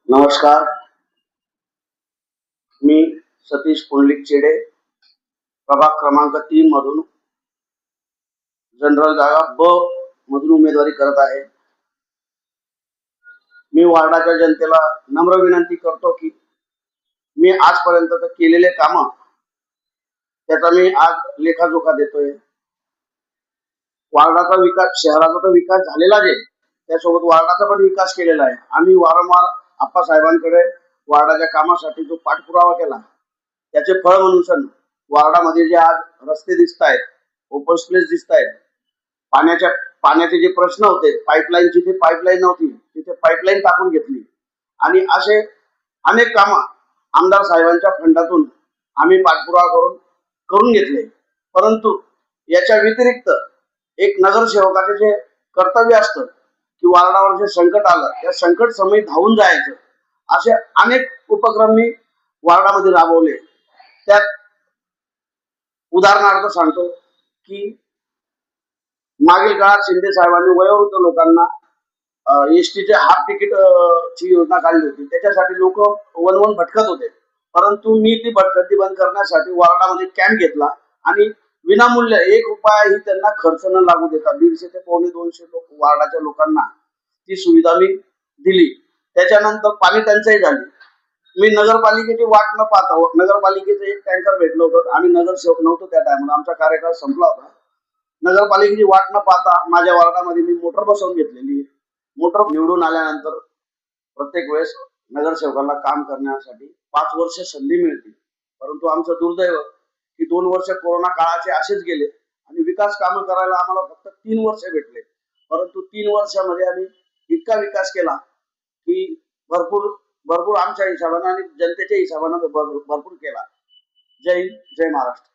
नमस्कार. मी सतीश पुंडलिक चेडे, प्रभाग क्रमांक 3 मधून जनरल जागा ब मधून उमेदवारी करत आहे. मी वार्डाच्या जनतेला नम्र विनंती करतो की मी आजपर्यंत केलेले काम त्याचा मी आज लेखाजोखा देतोय. वार्डाचा विकास, शहराचा तर विकास झालेलाच आहे, त्यासोबत वार्डाचा पण विकास केलेला आहे. आम्ही वारंवार आप्पासाहेबांकडे वार्डाच्या कामासाठी जो पाठपुरावा केला त्याचे फळ म्हणून सण वार्डामध्ये जे आज रस्ते दिसत आहेत, ओपन स्पेस दिसत आहेत, पाण्याचे जे प्रश्न होते, पाईपलाईनची ते पाईपलाईन नव्हती, तिथे पाईपलाईन टाकून घेतली आणि असे अनेक कामं आमदार साहेबांच्या फंडातून आम्ही पाठपुरावा करून घेतले. परंतु याच्या व्यतिरिक्त एक नगरसेवकाचे जे कर्तव्य असतं की वार्डावर जे संकट आलं त्या संकट समयी धावून जायचं, असे अनेक उपक्रम मी वार्डामध्ये राबवले. त्यात उदाहरणार्थ सांगतो की मागील काळात शिंदे साहेबांनी वयोवृद्ध लोकांना एसटीचे हाफ तिकीट ची योजना काढली होती. त्याच्यासाठी लोक वनवन भटकत होते, परंतु मी ती भटकंती बंद करण्यासाठी वार्डामध्ये कॅम्प घेतला आणि विनामूल्य 1 रुपयाही त्यांना खर्च न लागू देता 150 ते पावणे 200 वार्डाच्या लोकांना ती सुविधा मी दिली. त्याच्यानंतर पाणी टंचाई झाली. मी नगरपालिकेची वाट न पाहता, नगरपालिकेचं एक टँकर भेटलं होतं, आम्ही नगरसेवक नव्हतो त्या टायमाला, आमचा कार्यकाळ संपला होता. नगरपालिकेची वाट न पाहता माझ्या वार्डामध्ये मी मोटर बसवून घेतलेली. मोटर निवडून आल्यानंतर प्रत्येक वेळेस नगरसेवकांना काम करण्यासाठी 5 वर्ष संधी मिळते, परंतु आमचं दुर्दैव की 2 वर्ष कोरोना काळाचे असेच गेले आणि विकास कामं करायला आम्हाला फक्त 3 वर्ष भेटले. परंतु 3 वर्षामध्ये आम्ही इतका विकास केला की भरपूर आमच्या हिशोबाने आणि जनतेच्या हिशोबाने भरपूर केला. जय हिंद, जय महाराष्ट्र.